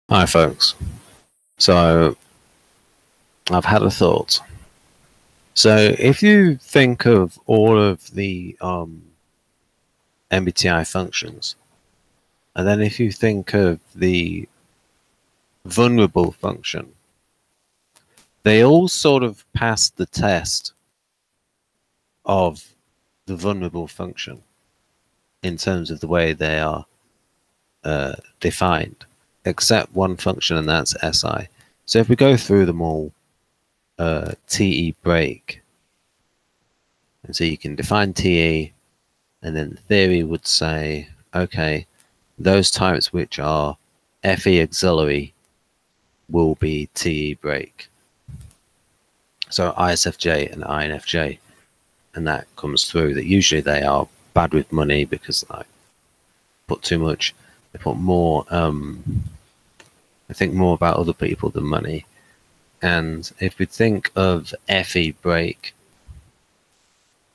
Hi, folks. So, I've had a thought. So, if you think of all of the MBTI functions, and then if you think of the vulnerable function, they all sort of pass the test of the vulnerable function in terms of the way they are defined, except one function, and that's SI. So, if we go through them all, TE break. And so you can define TE, and then the theory would say, okay, those types which are FE auxiliary will be TE break. So ISFJ and INFJ, and that comes through that usually they are bad with money because they put too much, they put more, I think more about other people than money. And if we think of FE break,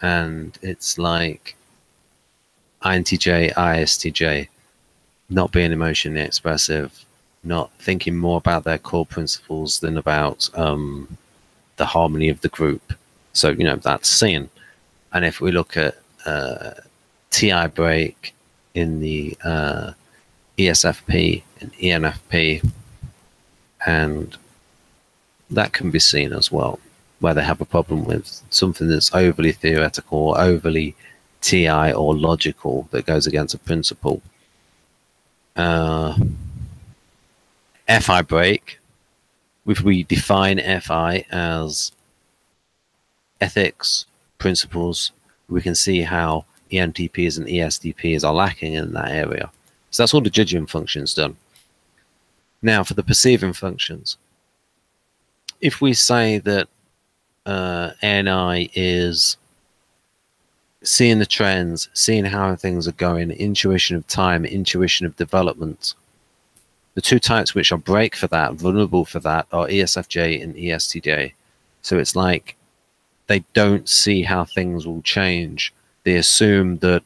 and it's like INTJ, ISTJ, not being emotionally expressive, not thinking more about their core principles than about the harmony of the group. So, you know, that's seen. And if we look at TI break in the ESFP and ENFP, and that can be seen as well, where they have a problem with something that's overly theoretical or overly TI or logical that goes against a principle. FI break, if we define FI as ethics, principles, we can see how ENTPs and ESTPs are lacking in that area. So that's all the judging functions done. Now for the perceiving functions, if we say that NI is seeing the trends, seeing how things are going, intuition of time, intuition of development, the two types which are break for that, vulnerable for that, are ESFJ and ESTJ. So it's like they don't see how things will change. They assume that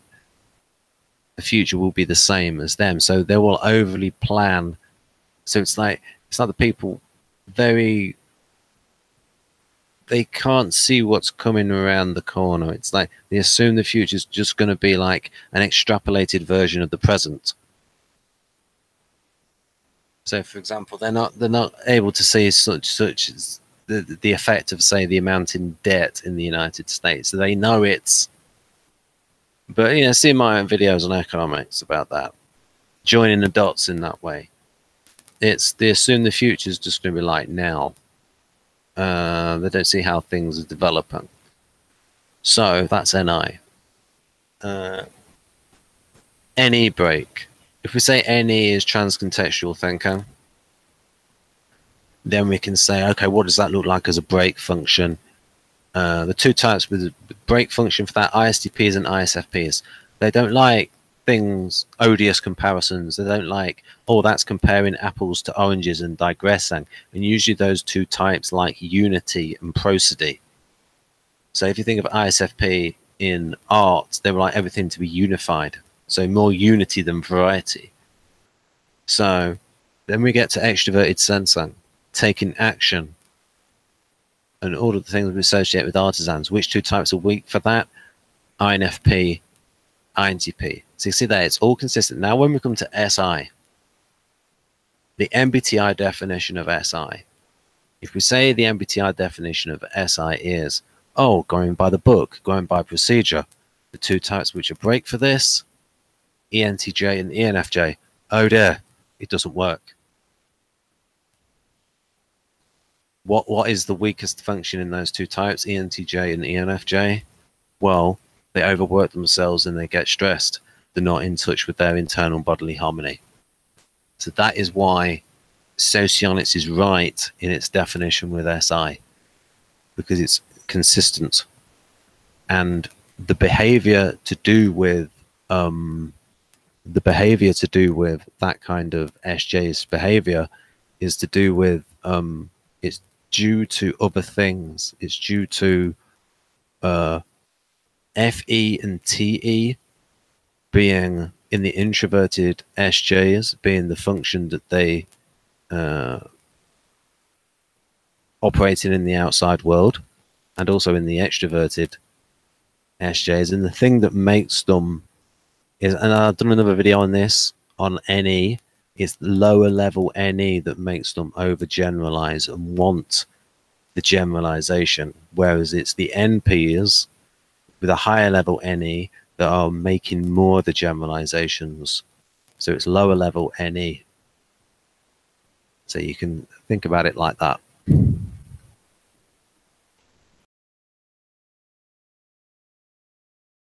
the future will be the same as them. So they will overly plan. So it's like the people they can't see what's coming around the corner. It's like they assume the future is just going to be like an extrapolated version of the present. So, for example, they're not able to see such as the effect of, say, the amount in debt in the United States. So they know it's, but you know, see my videos on economics about that, joining the dots in that way. It's they assume the future is just going to be like now. They don't see how things are developing. So that's NI. NE break. If we say NE is transcontextual thinking, then we can say, okay, what does that look like as a break function? The two types with the break function for that, ISTPs and ISFPs, they don't like things, odious comparisons. They don't like, oh, that's comparing apples to oranges and digressing. And usually those two types like unity and prosody. So if you think of ISFP in art, they would like everything to be unified. So more unity than variety. So then we get to extroverted sensing, taking action, and all of the things we associate with artisans. Which two types are weak for that? INFP, INTP. So you see there, it's all consistent. Now when we come to SI, the MBTI definition of SI, if we say the MBTI definition of SI is, oh, going by the book, going by procedure, the two types which are break for this, ENTJ and ENFJ, oh dear, it doesn't work. What is the weakest function in those two types, ENTJ and ENFJ? Well, they overwork themselves and they get stressed. They're not in touch with their internal bodily harmony. So that is why Socionics is right in its definition with SI, because it's consistent. And the behavior to do with that kind of SJ's behavior is to do with it's due to other things. It's due to FE and TE being in the introverted SJs, being the function that they operating in the outside world and also in the extroverted SJs. And the thing that makes them is, and I've done another video on this, on NE, it's the lower level NE that makes them overgeneralize and want the generalization, whereas it's the NPs with a higher level NE that are making more of the generalizations. So it's lower level NE. So you can think about it like that.